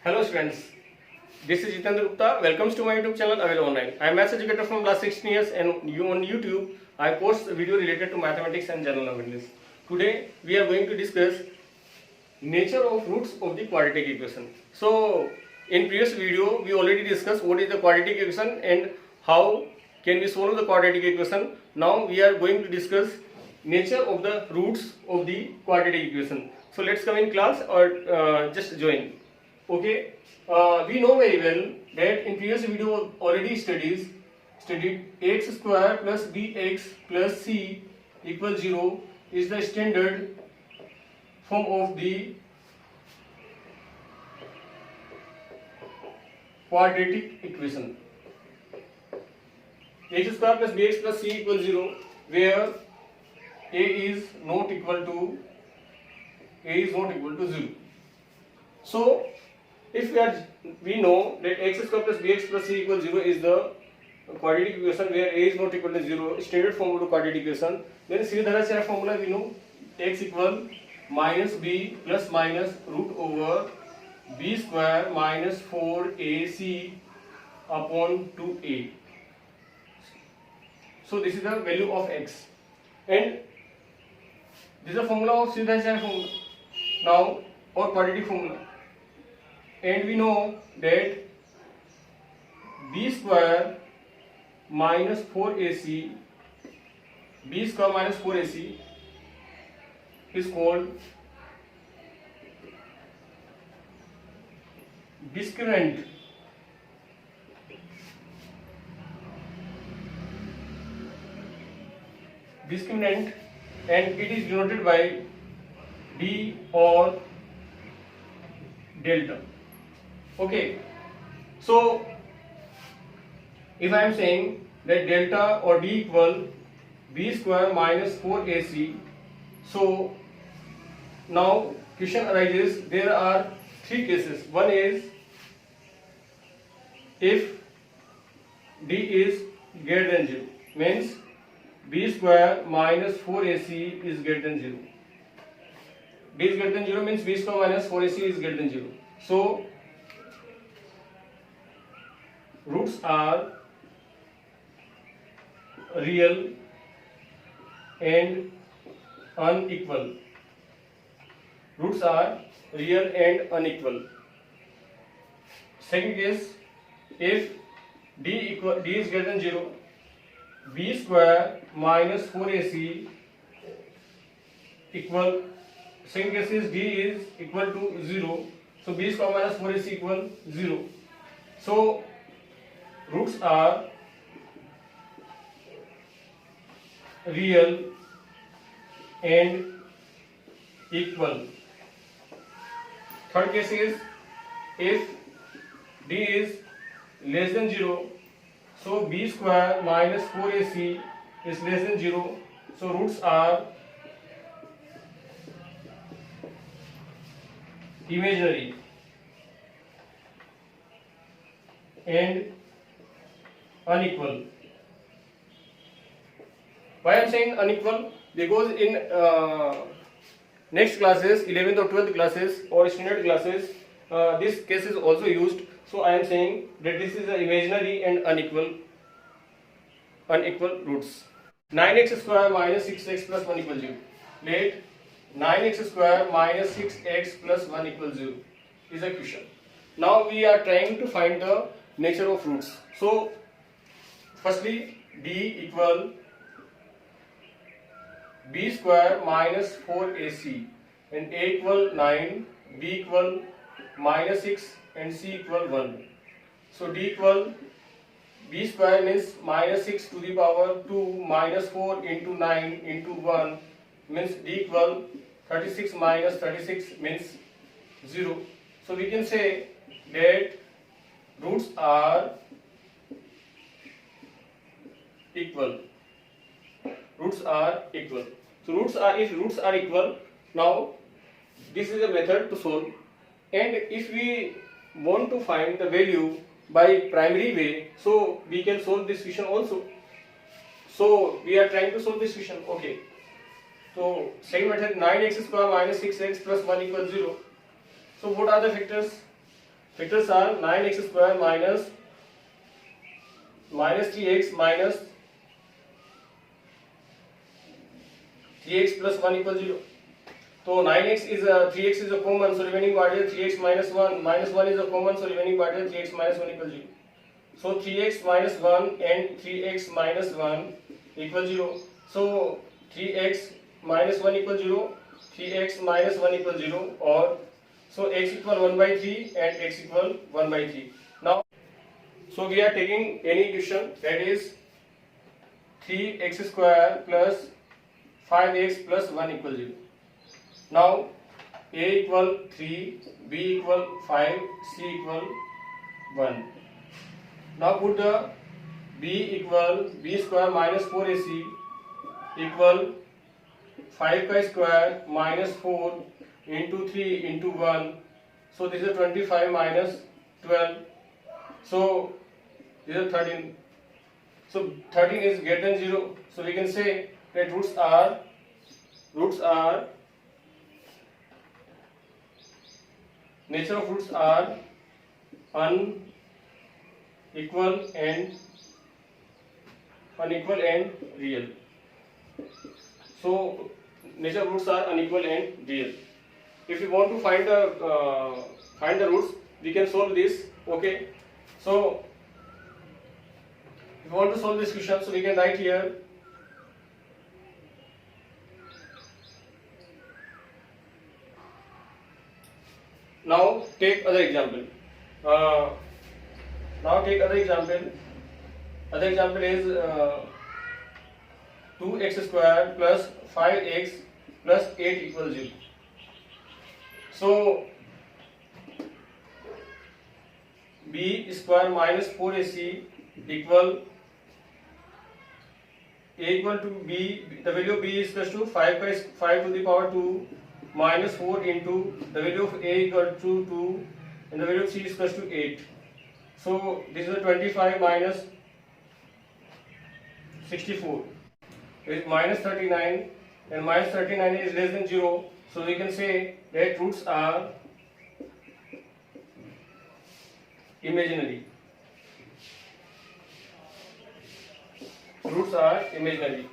Hello students, this is Jitendra Gupta. Welcome to my YouTube channel Avail Online. I am maths educator from last 16 years and you on YouTube I post video related to mathematics and general knowledge. Today we are going to discuss nature of roots of the quadratic equation. So in previous video we already discussed what is the quadratic equation and how can we solve the quadratic equation. Now we are going to discuss nature of the roots of the quadratic equation. So let's come in class or just join. Okay, we know very well that in previous video already studied x square plus bx plus c equals 0 is the standard form of the quadratic equation. X square plus bx plus c equals 0 where a is not equal to 0. So if we know that x square plus bx plus c equals 0 is the quadratic equation where a is not equal to 0, standard form of the quadratic equation, then Sridharacharya formula we know x equal minus b plus minus root over b square minus 4ac upon 2a. So this is the value of x and this is the formula of Sridharacharya formula now or quadratic formula. And we know that b square minus 4ac is called discriminant and it is denoted by d or delta. Okay, so if I am saying that delta or d equal b square minus 4ac, so now question arises, there are three cases. One is if d is greater than 0, means b square minus 4ac is greater than 0. d is greater than 0 means b square minus 4ac is greater than 0. So roots are real and unequal. Roots are real and unequal. Second case, if d is greater than 0, b square minus 4ac equal, second case is d is equal to 0, so b square minus 4ac equal 0. So roots are real and equal. Third case is if d is less than 0, so b square minus 4ac is less than 0, so roots are imaginary and unequal. Why I am saying unequal? Because in next classes, 11th or 12th classes or standard classes, this case is also used. So I am saying that this is the imaginary and unequal roots. 9x square minus 6x plus 1 equals 0. Let 9x square minus 6x plus 1 equals 0 is a question. Now we are trying to find the nature of roots. So firstly, d equal b square minus 4ac and a equal 9, b equal minus 6 and c equal 1. So d equal b square means minus 6 to the power 2 minus 4 into 9 into 1 means d equal 36 minus 36 means 0. So we can say that roots are equal. Roots are equal. So if roots are equal, now this is a method to solve. And if we want to find the value by primary way, so we can solve this question also. So we are trying to solve this question. Okay. So second method, 9x square minus 6x plus 1 equals 0. So what are the factors? Factors are 9x square minus 3x minus 3x plus 1 equals 0. So 9x is 3x is a common, so remaining part is 3x minus 1. Minus 1 is a common, so remaining part is 3x minus 1 equals 0. So 3x minus 1 and 3x minus 1 equals 0. So 3x minus 1 equals 0, 3x minus 1 equals 0, or so x equal 1 by 3 and x equal 1 by 3. Now, so we are taking any equation, that is 3x square plus 5x plus 1 equals 0. Now a equal 3, b equal 5, c equal 1. Now put the b equal b square minus 4ac equal 5 ka square minus 4 into 3 into 1. So this is 25 minus 12. So this is 13. So 13 is greater than 0. So we can say that roots are nature of roots are unequal and real. So nature of roots are unequal and real. If you want to find the roots, we can solve this. Okay. So if you want to solve this question, so we can write here now take other example. Other example is 2x square plus 5x plus 8 equals 0. So b square minus 4ac equal a equal to b, the value of b is equal to 5 to the power 2 minus 4 into the value of a equal to 2 and the value of c is equal to 8. So this is a 25 minus 64 is minus 39, and minus 39 is less than 0. So we can say that roots are imaginary. Roots are imaginary.